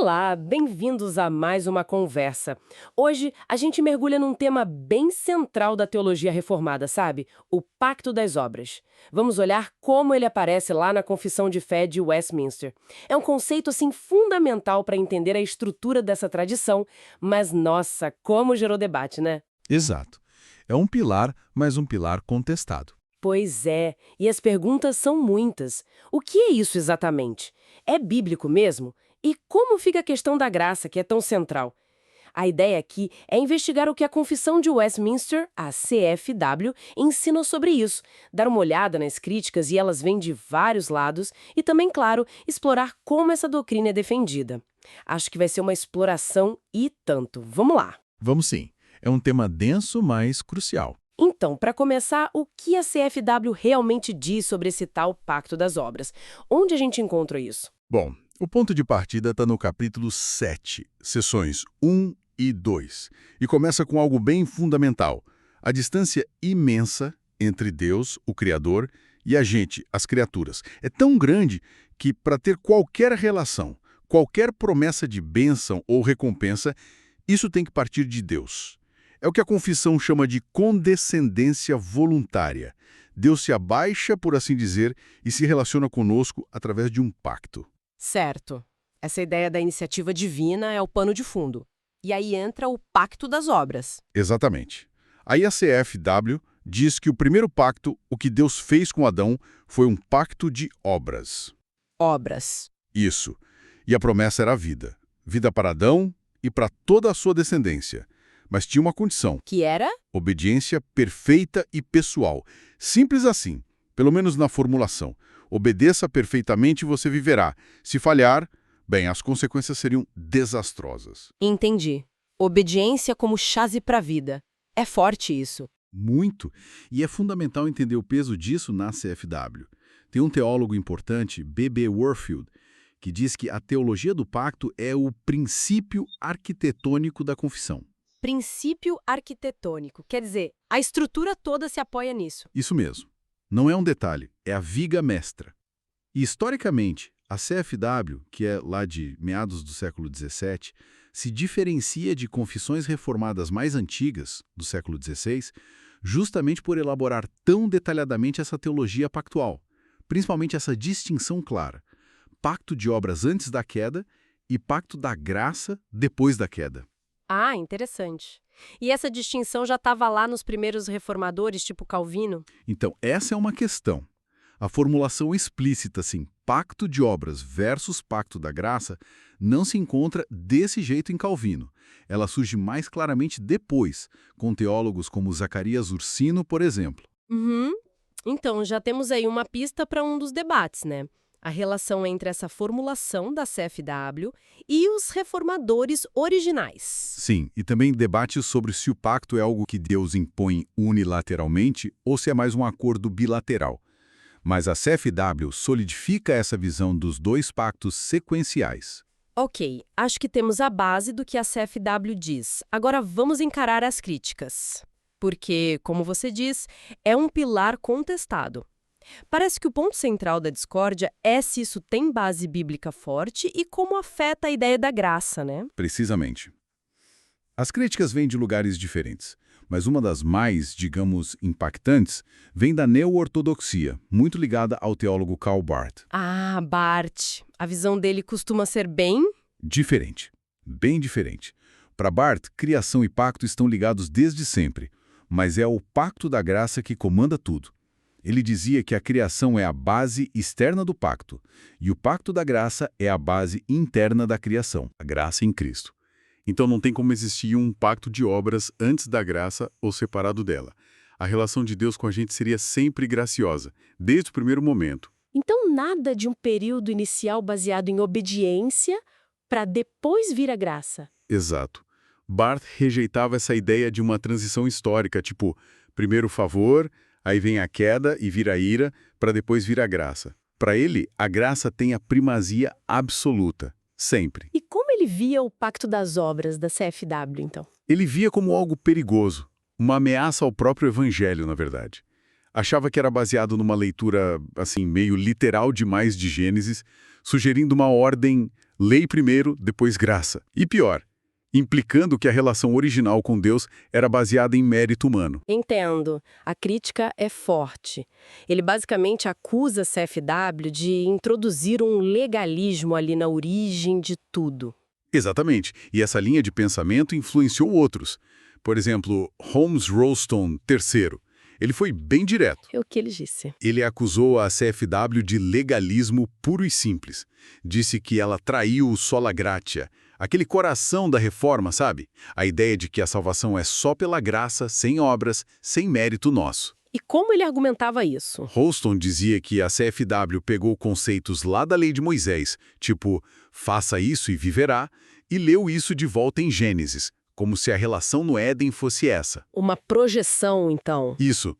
Olá, bem-vindos a mais uma conversa. Hoje a gente mergulha num tema bem central da teologia reformada, sabe? O Pacto das Obras. Vamos olhar como ele aparece lá na Confissão de Fé de Westminster. É um conceito assim fundamental para entender a estrutura dessa tradição, mas nossa, como gerou debate, né? Exato. É um pilar, mas um pilar contestado. Pois é, e as perguntas são muitas. O que é isso exatamente? É bíblico mesmo? E como fica a questão da graça, que é tão central? A ideia aqui é investigar o que a Confissão de Westminster, a CFW, ensina sobre isso, dar uma olhada nas críticas e elas vêm de vários lados e também, claro, explorar como essa doutrina é defendida. Acho que vai ser uma exploração e tanto. Vamos lá! Vamos sim. É um tema denso, mas crucial. Então, para começar, o que a CFW realmente diz sobre esse tal Pacto das Obras? Onde a gente encontra isso? Bom, o ponto de partida está no capítulo 7, sessões 1 e 2. E começa com algo bem fundamental. A distância imensa entre Deus, o Criador, e a gente, as criaturas. É tão grande que, para ter qualquer relação, qualquer promessa de bênção ou recompensa, isso tem que partir de Deus. É o que a confissão chama de condescendência voluntária. Deus se abaixa, por assim dizer, e se relaciona conosco através de um pacto. Certo. Essa ideia da iniciativa divina é o pano de fundo. E aí entra o Pacto das Obras. Exatamente. Aí a CFW diz que o primeiro pacto, o que Deus fez com Adão, foi um pacto de obras. Obras. Isso. E a promessa era a vida. Vida para Adão e para toda a sua descendência. Mas tinha uma condição: Que era? obediência perfeita e pessoal. Simples assim, pelo menos na formulação. Obedeça perfeitamente e você viverá. Se falhar, bem, as consequências seriam desastrosas. Entendi. Obediência como chave para a vida. É forte isso. Muito. E é fundamental entender o peso disso na CFW. Tem um teólogo importante, B.B. Warfield, que diz que a teologia do pacto é o princípio arquitetônico da confissão. Princípio arquitetônico. Quer dizer, a estrutura toda se apoia nisso. Isso mesmo. Não é um detalhe, é a viga mestra. E, historicamente, a CFW, que é lá de meados do século XVII, se diferencia de confissões reformadas mais antigas, do século XVI, justamente por elaborar tão detalhadamente essa teologia pactual, principalmente essa distinção clara: pacto de obras antes da queda e pacto da graça depois da queda. Ah, interessante. E essa distinção já estava lá nos primeiros reformadores, tipo Calvino? Então, essa é uma questão. A formulação explícita, assim, pacto de obras versus pacto da graça, não se encontra desse jeito em Calvino. Ela surge mais claramente depois, com teólogos como Zacarias Ursino, por exemplo. Uhum. Então, já temos aí uma pista para um dos debates, né? A relação entre essa formulação da CFW e os reformadores originais. Sim, e também debates sobre se o pacto é algo que Deus impõe unilateralmente ou se é mais um acordo bilateral. Mas a CFW solidifica essa visão dos dois pactos sequenciais. Ok, acho que temos a base do que a CFW diz. Agora vamos encarar as críticas. Porque, como você diz, é um pilar contestado. Parece que o ponto central da discórdia é se isso tem base bíblica forte e como afeta a ideia da graça, né? Precisamente. As críticas vêm de lugares diferentes, mas uma das mais, digamos, impactantes vem da neo-ortodoxia, muito ligada ao teólogo Karl Barth. Ah, Barth. A visão dele costuma ser bem... Diferente. Bem diferente. Para Barth, criação e pacto estão ligados desde sempre, mas é o pacto da graça que comanda tudo. Ele dizia que a criação é a base externa do pacto, e o pacto da graça é a base interna da criação, a graça em Cristo. Então não tem como existir um pacto de obras antes da graça ou separado dela. A relação de Deus com a gente seria sempre graciosa, desde o primeiro momento. Então nada de um período inicial baseado em obediência para depois vir a graça. Exato. Barth rejeitava essa ideia de uma transição histórica, tipo, primeiro o favor, aí vem a queda e vira a ira, para depois vir a graça. Para ele, a graça tem a primazia absoluta, sempre. E como ele via o Pacto das Obras da CFW, então? Ele via como algo perigoso, uma ameaça ao próprio evangelho, na verdade. Achava que era baseado numa leitura, assim, meio literal demais de Gênesis, sugerindo uma ordem lei primeiro, depois graça. E pior, implicando que a relação original com Deus era baseada em mérito humano. Entendo. A crítica é forte. Ele basicamente acusa a CFW de introduzir um legalismo ali na origem de tudo. Exatamente. E essa linha de pensamento influenciou outros. Por exemplo, Holmes Rollston III. Ele foi bem direto. É o que ele disse. Ele acusou a CFW de legalismo puro e simples. Disse que ela traiu o sola gratia, aquele coração da reforma, sabe? A ideia de que a salvação é só pela graça, sem obras, sem mérito nosso. E como ele argumentava isso? Rollston dizia que a CFW pegou conceitos lá da lei de Moisés, tipo, faça isso e viverá, e leu isso de volta em Gênesis, como se a relação no Éden fosse essa. Uma projeção, então. Isso.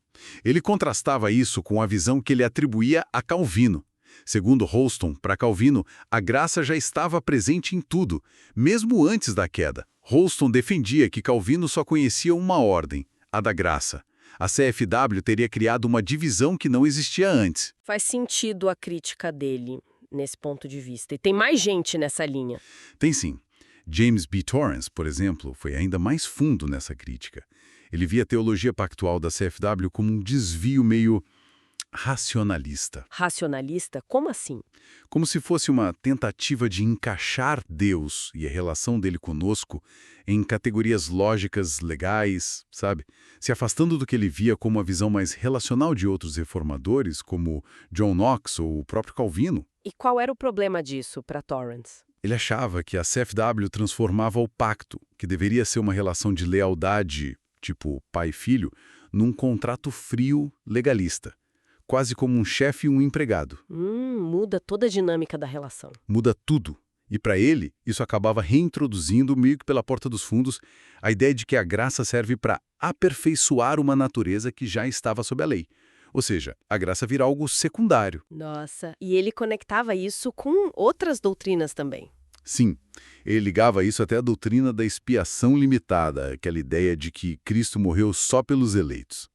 Ele contrastava isso com a visão que ele atribuía a Calvino. Segundo Rollston, para Calvino, a graça já estava presente em tudo, mesmo antes da queda. Rollston defendia que Calvino só conhecia uma ordem, a da graça. A CFW teria criado uma divisão que não existia antes. Faz sentido a crítica dele, nesse ponto de vista. E tem mais gente nessa linha. Tem sim. James B. Torrance, por exemplo, foi ainda mais fundo nessa crítica. Ele via a teologia pactual da CFW como um desvio meio racionalista. Racionalista? Como assim? Como se fosse uma tentativa de encaixar Deus e a relação dele conosco em categorias lógicas legais, sabe? Se afastando do que ele via como a visão mais relacional de outros reformadores, como John Knox ou o próprio Calvino. E qual era o problema disso para Torrance? Ele achava que a CFW transformava o pacto, que deveria ser uma relação de lealdade, tipo pai e filho, num contrato frio legalista, quase como um chefe e um empregado. Muda toda a dinâmica da relação. Muda tudo. E para ele, isso acabava reintroduzindo, meio que pela porta dos fundos, a ideia de que a graça serve para aperfeiçoar uma natureza que já estava sob a lei. Ou seja, a graça vira algo secundário. Nossa, e ele conectava isso com outras doutrinas também. Sim, ele ligava isso até à doutrina da expiação limitada, aquela ideia de que Cristo morreu só pelos eleitos.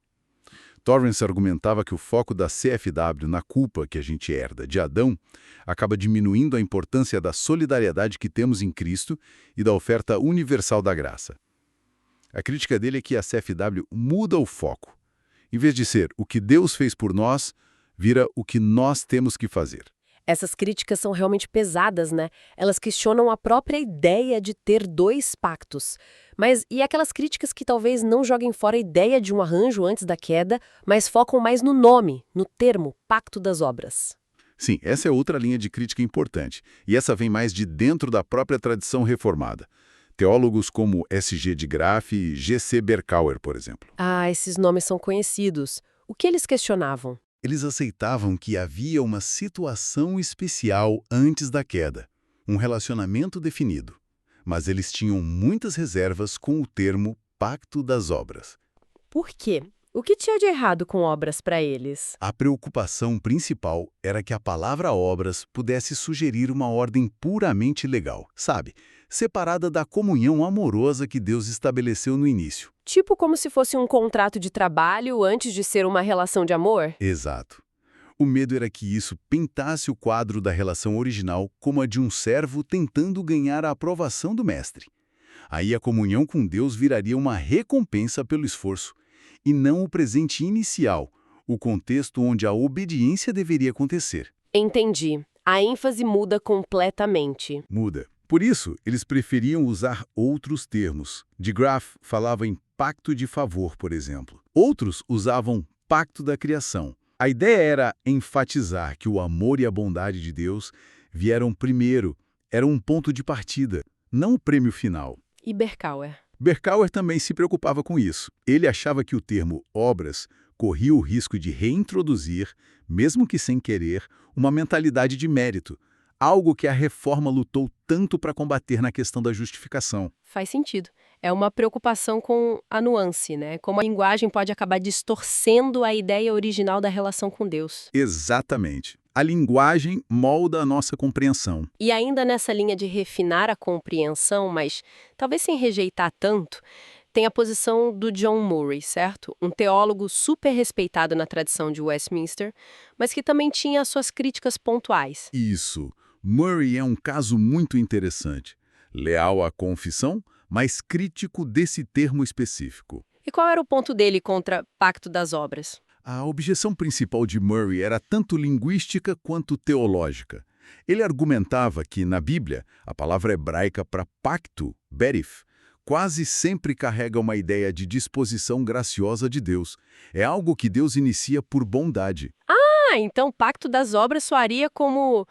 Torrance argumentava que o foco da CFW na culpa que a gente herda de Adão acaba diminuindo a importância da solidariedade que temos em Cristo e da oferta universal da graça. A crítica dele é que a CFW muda o foco. Em vez de ser o que Deus fez por nós, vira o que nós temos que fazer. Essas críticas são realmente pesadas, né? Elas questionam a própria ideia de ter dois pactos. Mas e aquelas críticas que talvez não joguem fora a ideia de um arranjo antes da queda, mas focam mais no nome, no termo, Pacto das Obras? Sim, essa é outra linha de crítica importante. E essa vem mais de dentro da própria tradição reformada. Teólogos como S.G. de Graff e G.C. Berkauer, por exemplo. Ah, esses nomes são conhecidos. O que eles questionavam? Eles aceitavam que havia uma situação especial antes da queda, um relacionamento definido, mas eles tinham muitas reservas com o termo Pacto das Obras. Por quê? O que tinha de errado com obras para eles? A preocupação principal era que a palavra obras pudesse sugerir uma ordem puramente legal, sabe? Separada da comunhão amorosa que Deus estabeleceu no início. Tipo como se fosse um contrato de trabalho antes de ser uma relação de amor? Exato. O medo era que isso pintasse o quadro da relação original como a de um servo tentando ganhar a aprovação do mestre. Aí a comunhão com Deus viraria uma recompensa pelo esforço, e não o presente inicial, o contexto onde a obediência deveria acontecer. Entendi. A ênfase muda completamente. Muda. Por isso, eles preferiam usar outros termos. De Graff falava em pacto de favor, por exemplo. Outros usavam pacto da criação. A ideia era enfatizar que o amor e a bondade de Deus vieram primeiro, eram um ponto de partida, não o prêmio final. E Berkauer? Berkauer também se preocupava com isso. Ele achava que o termo obras corria o risco de reintroduzir, mesmo que sem querer, uma mentalidade de mérito, algo que a reforma lutou tanto para combater na questão da justificação. Faz sentido. É uma preocupação com a nuance, né? Como a linguagem pode acabar distorcendo a ideia original da relação com Deus. Exatamente. A linguagem molda a nossa compreensão. E ainda nessa linha de refinar a compreensão, mas talvez sem rejeitar tanto, tem a posição do John Murray, certo? Um teólogo super respeitado na tradição de Westminster, mas que também tinha suas críticas pontuais. Isso. Murray é um caso muito interessante. Leal à confissão, mas crítico desse termo específico. E qual era o ponto dele contra Pacto das Obras? A objeção principal de Murray era tanto linguística quanto teológica. Ele argumentava que, na Bíblia, a palavra hebraica para pacto, berith, quase sempre carrega uma ideia de disposição graciosa de Deus. É algo que Deus inicia por bondade. Então Pacto das Obras soaria como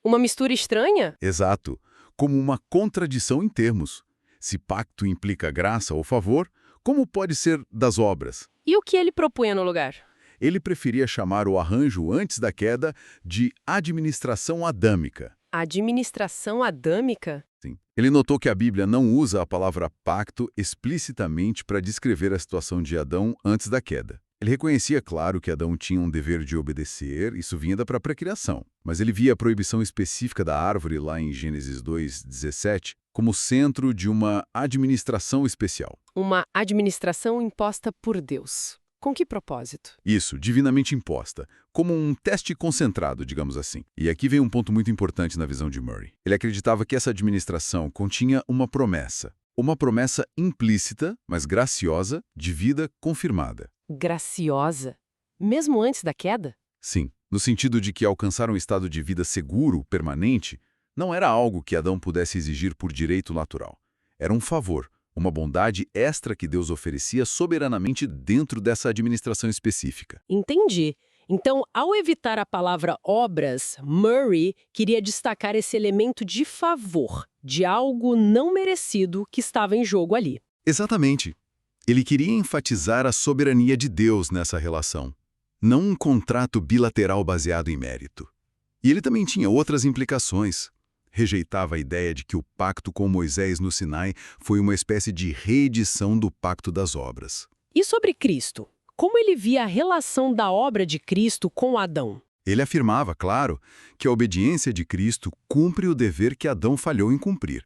uma mistura estranha? Exato, como uma contradição em termos. Se pacto implica graça ou favor, como pode ser das obras? E o que ele propunha no lugar? Ele preferia chamar o arranjo antes da queda de administração adâmica. Administração adâmica? Sim. Ele notou que a Bíblia não usa a palavra pacto explicitamente para descrever a situação de Adão antes da queda. Ele reconhecia, claro, que Adão tinha um dever de obedecer, isso vinha da própria criação. Mas ele via a proibição específica da árvore, lá em Gênesis 2:17, como centro de uma administração especial. Uma administração imposta por Deus. Com que propósito? Isso, divinamente imposta, como um teste concentrado, digamos assim. E aqui vem um ponto muito importante na visão de Murray. Ele acreditava que essa administração continha uma promessa implícita, mas graciosa, de vida confirmada. Graciosa? Mesmo antes da queda? Sim, no sentido de que alcançar um estado de vida seguro, permanente, não era algo que Adão pudesse exigir por direito natural. Era um favor, uma bondade extra que Deus oferecia soberanamente dentro dessa administração específica. Entendi. Então, ao evitar a palavra obras, Murray queria destacar esse elemento de favor, de algo não merecido que estava em jogo ali. Exatamente. Ele queria enfatizar a soberania de Deus nessa relação, não um contrato bilateral baseado em mérito. E ele também tinha outras implicações. Rejeitava a ideia de que o pacto com Moisés no Sinai foi uma espécie de reedição do pacto das obras. E sobre Cristo? Como ele via a relação da obra de Cristo com Adão? Ele afirmava, claro, que a obediência de Cristo cumpre o dever que Adão falhou em cumprir.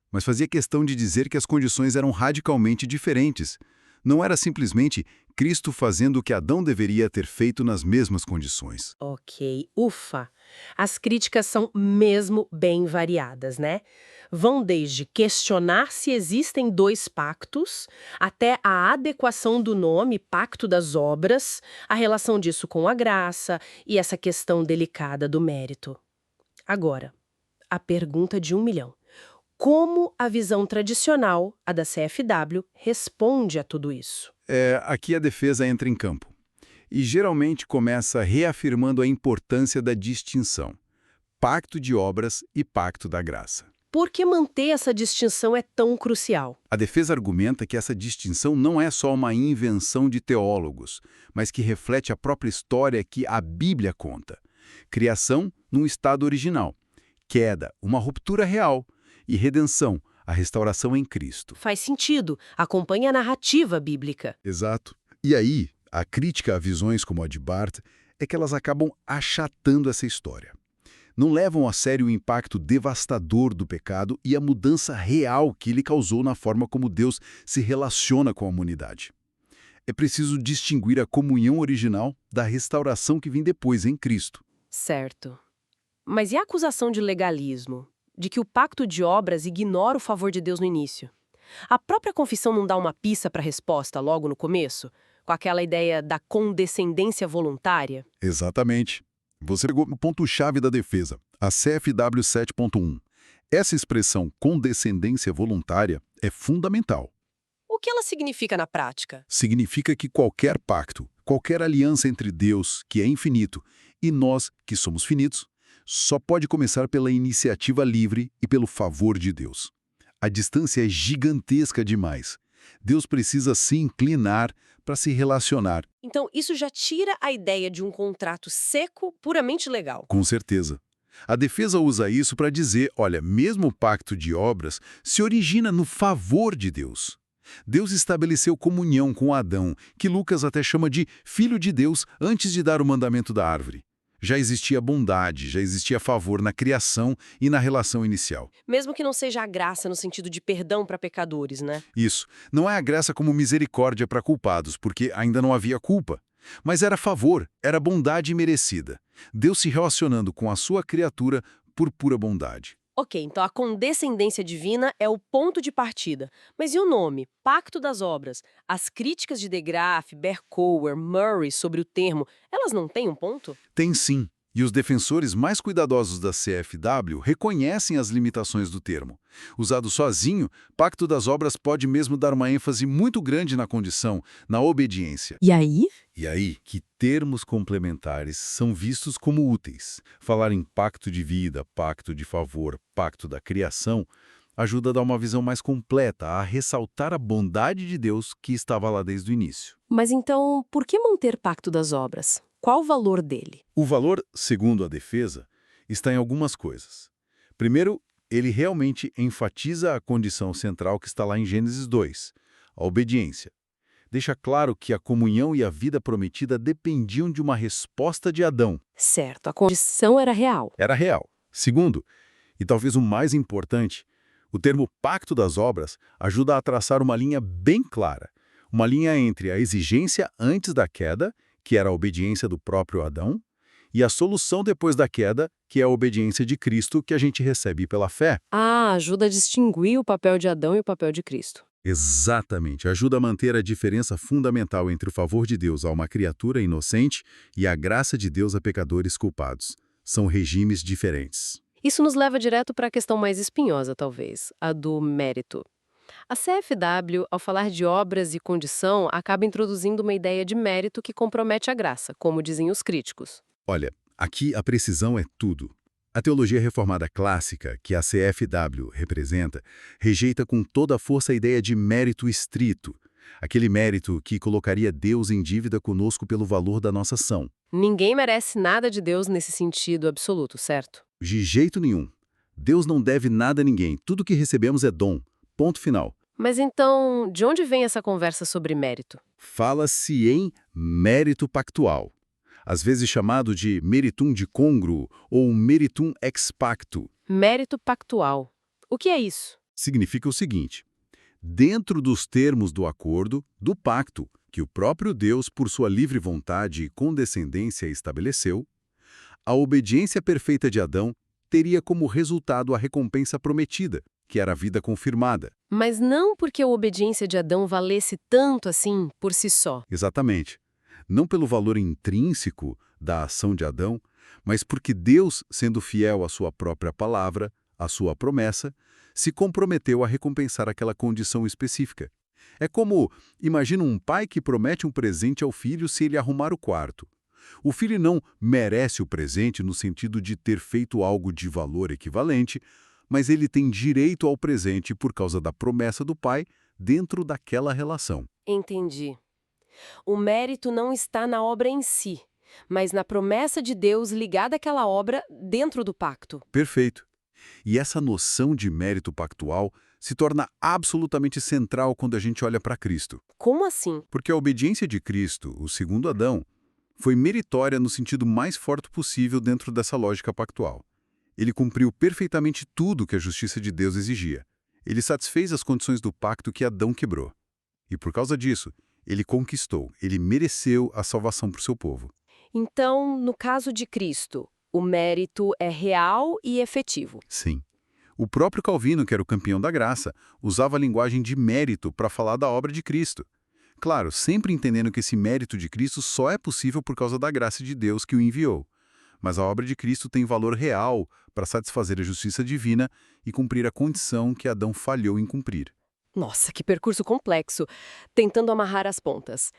Mas fazia questão de dizer que as condições eram radicalmente diferentes. Não era simplesmente Cristo fazendo o que Adão deveria ter feito nas mesmas condições. Ok, ufa! As críticas são mesmo bem variadas, né? Vão desde questionar se existem dois pactos, até a adequação do nome Pacto das Obras, a relação disso com a graça e essa questão delicada do mérito. Agora, a pergunta de 1 milhão. Como a visão tradicional, a da CFW, responde a tudo isso? Aqui a defesa entra em campo. E geralmente começa reafirmando a importância da distinção. Pacto de obras e pacto da graça. Por que manter essa distinção é tão crucial? A defesa argumenta que essa distinção não é só uma invenção de teólogos, mas que reflete a própria história que a Bíblia conta. Criação num estado original. Queda, uma ruptura real. E redenção, a restauração em Cristo. Faz sentido. Acompanha a narrativa bíblica. Exato. E aí, a crítica a visões como a de Barth é que elas acabam achatando essa história. Não levam a sério o impacto devastador do pecado e a mudança real que ele causou na forma como Deus se relaciona com a humanidade. É preciso distinguir a comunhão original da restauração que vem depois em Cristo. Certo. Mas e a acusação de legalismo? De que o pacto de obras ignora o favor de Deus no início? A própria confissão não dá uma pista para a resposta logo no começo? Com aquela ideia da condescendência voluntária? Exatamente. Você pegou o ponto-chave da defesa, a CFW 7.1. Essa expressão condescendência voluntária é fundamental. O que ela significa na prática? Significa que qualquer pacto, qualquer aliança entre Deus, que é infinito, e nós, que somos finitos, só pode começar pela iniciativa livre e pelo favor de Deus. A distância é gigantesca demais. Deus precisa se inclinar para se relacionar. Então, isso já tira a ideia de um contrato seco, puramente legal. Com certeza. A defesa usa isso para dizer, olha, mesmo o pacto de obras se origina no favor de Deus. Deus estabeleceu comunhão com Adão, que Lucas até chama de filho de Deus antes de dar o mandamento da árvore. Já existia bondade, já existia favor na criação e na relação inicial. Mesmo que não seja a graça no sentido de perdão para pecadores, né? Isso. Não é a graça como misericórdia para culpados, porque ainda não havia culpa. Mas era favor, era bondade merecida. Deus se relacionando com a sua criatura por pura bondade. Ok, então a condescendência divina é o ponto de partida. Mas e o nome? Pacto das Obras. As críticas de De Graaf, Berkouwer, Murray sobre o termo, elas não têm um ponto? Tem sim, e os defensores mais cuidadosos da CFW reconhecem as limitações do termo. Usado sozinho, Pacto das Obras pode mesmo dar uma ênfase muito grande na condição, na obediência. E aí? E aí que termos complementares são vistos como úteis. Falar em pacto de vida, pacto de favor, pacto da criação, ajuda a dar uma visão mais completa, a ressaltar a bondade de Deus que estava lá desde o início. Mas então, por que manter Pacto das Obras? Qual o valor dele? O valor, segundo a defesa, está em algumas coisas. Primeiro, ele realmente enfatiza a condição central que está lá em Gênesis 2, a obediência. Deixa claro que a comunhão e a vida prometida dependiam de uma resposta de Adão. Certo, a condição era real. Era real. Segundo, e talvez o mais importante, o termo pacto das obras ajuda a traçar uma linha bem clara. Uma linha entre a exigência antes da queda, que era a obediência do próprio Adão, e a solução depois da queda, que é a obediência de Cristo que a gente recebe pela fé. Ah, ajuda a distinguir o papel de Adão e o papel de Cristo. Exatamente, ajuda a manter a diferença fundamental entre o favor de Deus a uma criatura inocente e a graça de Deus a pecadores culpados. São regimes diferentes. Isso nos leva direto para a questão mais espinhosa, talvez, a do mérito. A CFW, ao falar de obras e condição, acaba introduzindo uma ideia de mérito que compromete a graça, como dizem os críticos. Olha, aqui a precisão é tudo. A teologia reformada clássica, que a CFW representa, rejeita com toda a força a ideia de mérito estrito, aquele mérito que colocaria Deus em dívida conosco pelo valor da nossa ação. Ninguém merece nada de Deus nesse sentido absoluto, certo? De jeito nenhum. Deus não deve nada a ninguém, tudo que recebemos é dom. Ponto final. Mas então, de onde vem essa conversa sobre mérito? Fala-se em mérito pactual, às vezes chamado de meritum de congruo ou meritum ex pacto. Mérito pactual. O que é isso? Significa o seguinte: dentro dos termos do acordo, do pacto, que o próprio Deus, por sua livre vontade e condescendência, estabeleceu, a obediência perfeita de Adão teria como resultado a recompensa prometida, que era a vida confirmada. Mas não porque a obediência de Adão valesse tanto assim por si só. Exatamente. Não pelo valor intrínseco da ação de Adão, mas porque Deus, sendo fiel à sua própria palavra, à sua promessa, se comprometeu a recompensar aquela condição específica. É como, imagina um pai que promete um presente ao filho se ele arrumar o quarto. O filho não merece o presente no sentido de ter feito algo de valor equivalente, mas ele tem direito ao presente por causa da promessa do pai dentro daquela relação. Entendi. O mérito não está na obra em si, mas na promessa de Deus ligada àquela obra dentro do pacto. Perfeito. E essa noção de mérito pactual se torna absolutamente central quando a gente olha para Cristo. Como assim? Porque a obediência de Cristo, o segundo Adão, foi meritória no sentido mais forte possível dentro dessa lógica pactual. Ele cumpriu perfeitamente tudo que a justiça de Deus exigia. Ele satisfez as condições do pacto que Adão quebrou. E por causa disso, ele conquistou, ele mereceu a salvação para o seu povo. Então, no caso de Cristo, o mérito é real e efetivo. Sim. O próprio Calvino, que era o campeão da graça, usava a linguagem de mérito para falar da obra de Cristo. Claro, sempre entendendo que esse mérito de Cristo só é possível por causa da graça de Deus que o enviou. Mas a obra de Cristo tem valor real para satisfazer a justiça divina e cumprir a condição que Adão falhou em cumprir. Nossa, que percurso complexo, tentando amarrar as pontas.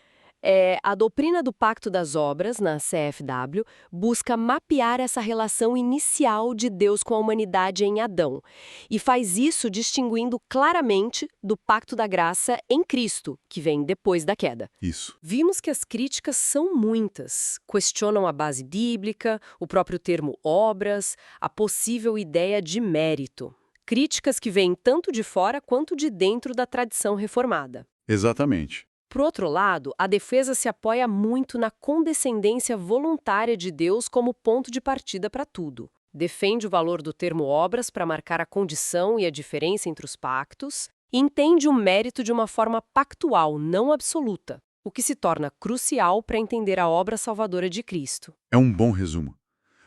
A doutrina do Pacto das Obras, na CFW, busca mapear essa relação inicial de Deus com a humanidade em Adão, e faz isso distinguindo claramente do Pacto da Graça em Cristo, que vem depois da queda. Isso. Vimos que as críticas são muitas. Questionam a base bíblica, o próprio termo obras, a possível ideia de mérito. Críticas que vêm tanto de fora quanto de dentro da tradição reformada. Exatamente. Por outro lado, a defesa se apoia muito na condescendência voluntária de Deus como ponto de partida para tudo. Defende o valor do termo obras para marcar a condição e a diferença entre os pactos, e entende o mérito de uma forma pactual, não absoluta, o que se torna crucial para entender a obra salvadora de Cristo. É um bom resumo.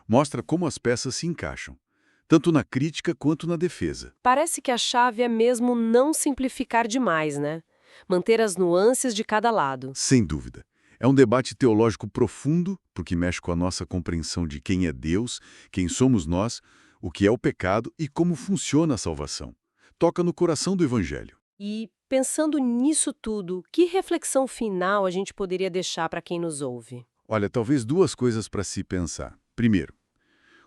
Mostra como as peças se encaixam. tanto na crítica quanto na defesa. Parece que a chave é mesmo não simplificar demais, né? Manter as nuances de cada lado. Sem dúvida. É um debate teológico profundo, porque mexe com a nossa compreensão de quem é Deus, quem somos nós, o que é o pecado e como funciona a salvação. Toca no coração do Evangelho. E, pensando nisso tudo, que reflexão final a gente poderia deixar para quem nos ouve? Olha, talvez duas coisas para se pensar. Primeiro,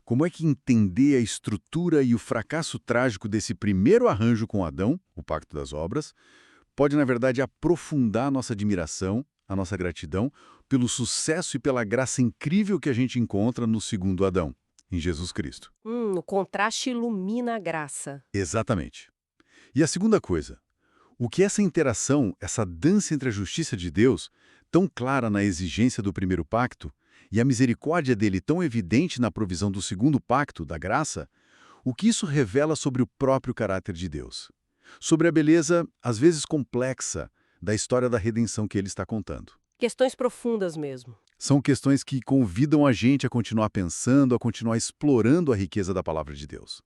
como é que entender a estrutura e o fracasso trágico desse primeiro arranjo com Adão, o Pacto das Obras, pode, na verdade, aprofundar a nossa admiração, a nossa gratidão, pelo sucesso e pela graça incrível que a gente encontra no segundo Adão, em Jesus Cristo. O contraste ilumina a graça. Exatamente. E a segunda coisa, o que essa interação, essa dança entre a justiça de Deus, tão clara na exigência do primeiro pacto, e a misericórdia dele tão evidente na provisão do segundo pacto, da graça, o que isso revela sobre o próprio caráter de Deus? Sobre a beleza, às vezes complexa, da história da redenção que ele está contando. Questões profundas mesmo. São questões que convidam a gente a continuar pensando, a continuar explorando a riqueza da palavra de Deus.